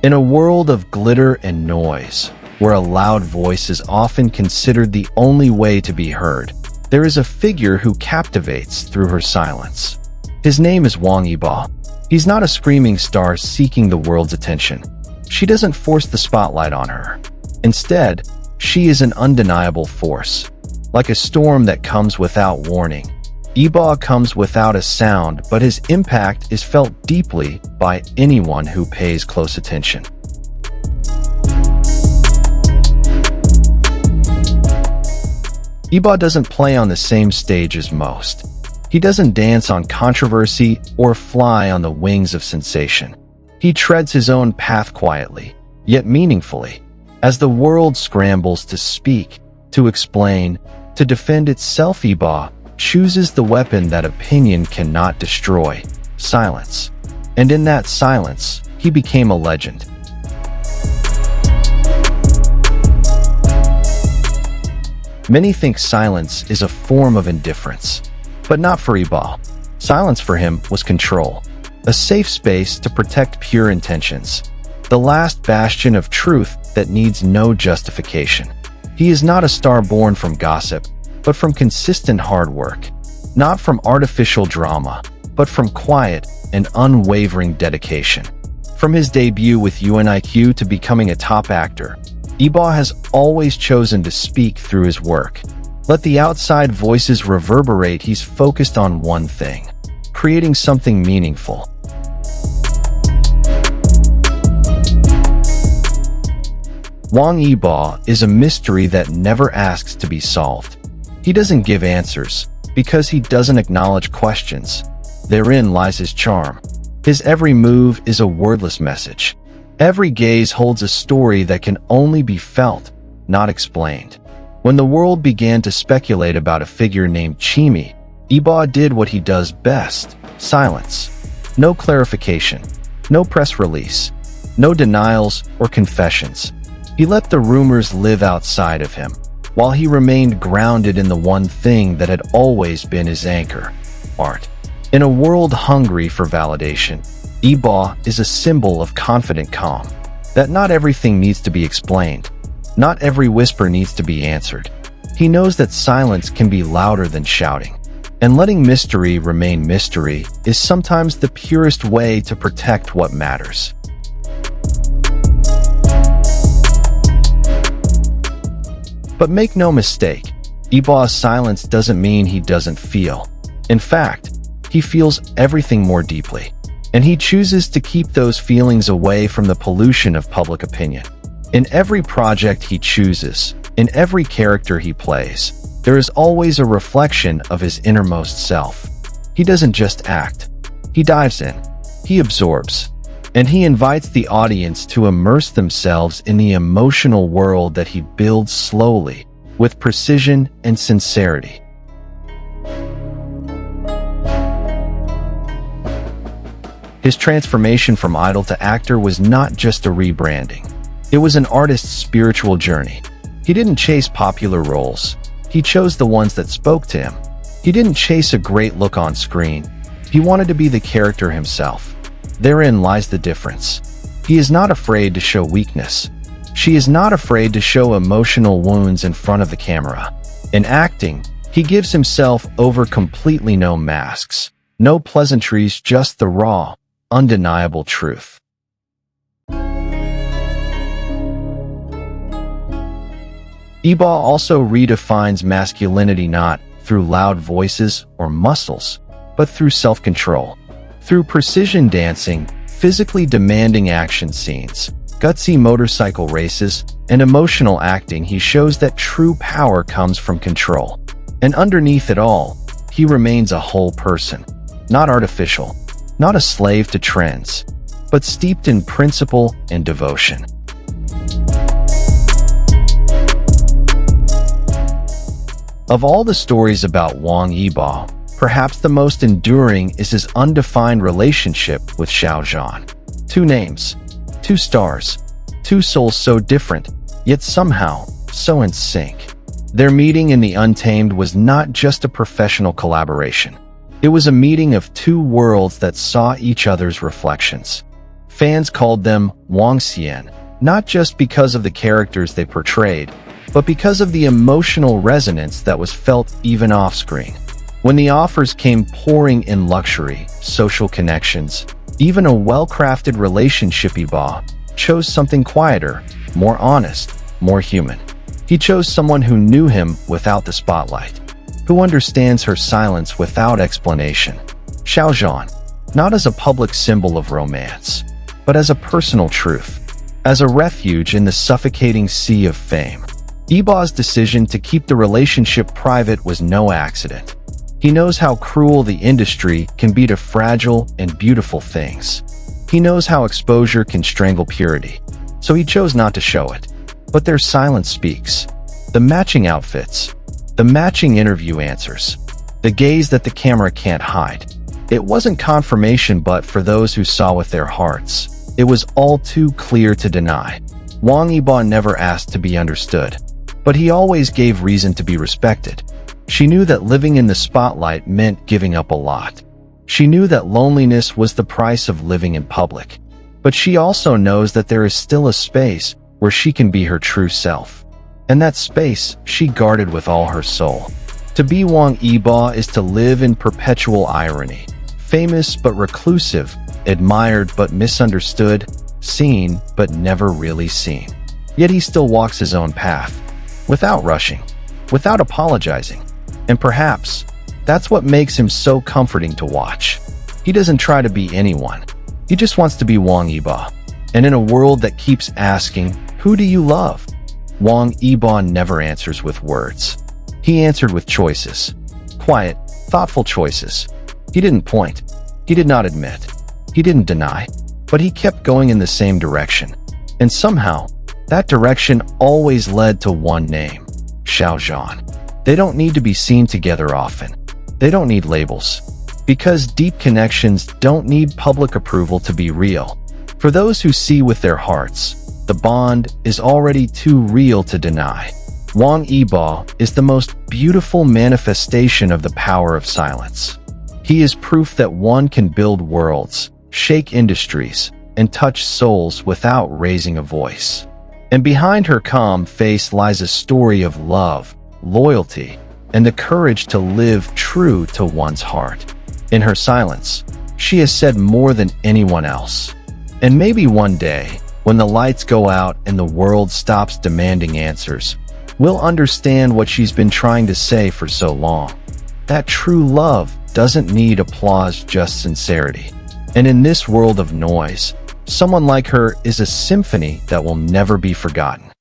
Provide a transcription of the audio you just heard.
In a world of glitter and noise, where a loud voice is often considered the only way to be heard, there is a figure who captivates through her silence. His name is Wang Yibo. He's not a screaming star seeking the world's attention. She doesn't force the spotlight on her. Instead, she is an undeniable force. Like a storm that comes without warning, Yibo comes without a sound, but his impact is felt deeply by anyone who pays close attention. Yibo doesn't play on the same stage as most. He doesn't dance on controversy or fly on the wings of sensation. He treads his own path quietly, yet meaningfully. As the world scrambles to speak, to explain, to defend itself, Yibo chooses the weapon that opinion cannot destroy: silence. And in that silence, he became a legend. Many think silence is a form of indifference, but not for Yibo. Silence for him was control, a safe space to protect pure intentions, the last bastion of truth that needs no justification. He is not a star born from gossip, but from consistent hard work, not from artificial drama, but from quiet and unwavering dedication. From his debut with UNIQ to becoming a top actor, Yibo has always chosen to speak through his work. Let the outside voices reverberate. He's focused on one thing: creating something meaningful. Wang Yibo is a mystery that never asks to be solved. He doesn't give answers because he doesn't acknowledge questions. Therein lies his charm. His every move is a wordless message. Every gaze holds a story that can only be felt, not explained. When the world began to speculate about a figure named Chimi, Yibo did what he does best: silence. No clarification, no press release, no denials or confessions. He let the rumors live outside of him, while he remained grounded in the one thing that had always been his anchor: art. In a world hungry for validation, Yibo is a symbol of confident calm. That not everything needs to be explained. Not every whisper needs to be answered. He knows that silence can be louder than shouting. And letting mystery remain mystery is sometimes the purest way to protect what matters. But make no mistake, Yibo's silence doesn't mean he doesn't feel. In fact, he feels everything more deeply. And he chooses to keep those feelings away from the pollution of public opinion. In every project he chooses, in every character he plays, there is always a reflection of his innermost self. He doesn't just act. He dives in. He absorbs. And he invites the audience to immerse themselves in the emotional world that he builds slowly, with precision and sincerity. His transformation from idol to actor was not just a rebranding. It was an artist's spiritual journey. He didn't chase popular roles. He chose the ones that spoke to him. He didn't chase a great look on screen. He wanted to be the character himself. Therein lies the difference. He is not afraid to show weakness. She is not afraid to show emotional wounds in front of the camera. In acting, he gives himself over completely, no masks, no pleasantries, just the raw, undeniable truth. Yibo also redefines masculinity not through loud voices or muscles, but through self-control. Through precision dancing, physically demanding action scenes, gutsy motorcycle races, and emotional acting, he shows that true power comes from control. And underneath it all, he remains a whole person, not artificial, not a slave to trends, but steeped in principle and devotion. Of all the stories about Wang Yibo, perhaps the most enduring is his undefined relationship with Xiao Zhan. Two names, two stars, two souls so different, yet somehow so in sync. Their meeting in The Untamed was not just a professional collaboration. It was a meeting of two worlds that saw each other's reflections. Fans called them WangXian, not just because of the characters they portrayed, but because of the emotional resonance that was felt even off-screen. When the offers came pouring in luxury, social connections, even a well-crafted relationship, Yibo chose something quieter, more honest, more human. He chose someone who knew him without the spotlight, who understands her silence without explanation. Xiao Zhan, not as a public symbol of romance, but as a personal truth, as a refuge in the suffocating sea of fame. Yibo's decision to keep the relationship private was no accident. He knows how cruel the industry can be to fragile and beautiful things. He knows how exposure can strangle purity, so he chose not to show it. But their silence speaks. The matching outfits, the matching interview answers, the gaze that the camera can't hide. It wasn't confirmation, but for those who saw with their hearts, it was all too clear to deny. Wang Yibo never asked to be understood, but he always gave reason to be respected. She knew that living in the spotlight meant giving up a lot. She knew that loneliness was the price of living in public. But she also knows that there is still a space where she can be her true self. And that space she guarded with all her soul. To be Wang Yibo is to live in perpetual irony. Famous but reclusive, admired but misunderstood, seen but never really seen. Yet he still walks his own path, without rushing, without apologizing. And perhaps that's what makes him so comforting to watch. He doesn't try to be anyone. He just wants to be Wang Yibo. And in a world that keeps asking, who do you love? Wang Yibo never answers with words. He answered with choices. Quiet, thoughtful choices. He didn't point. He did not admit. He didn't deny. But he kept going in the same direction. And somehow, that direction always led to one name, Xiao Zhan. They don't need to be seen together often. They don't need labels. Because deep connections don't need public approval to be real. For those who see with their hearts, the bond is already too real to deny. Wang Yibo is the most beautiful manifestation of the power of silence. He is proof that one can build worlds, shake industries, and touch souls without raising a voice. And behind her calm face lies a story of love, loyalty, and the courage to live true to one's heart. In her silence, she has said more than anyone else. And maybe one day, when the lights go out and the world stops demanding answers, we'll understand what she's been trying to say for so long. That true love doesn't need applause, just sincerity. And in this world of noise, someone like her is a symphony that will never be forgotten.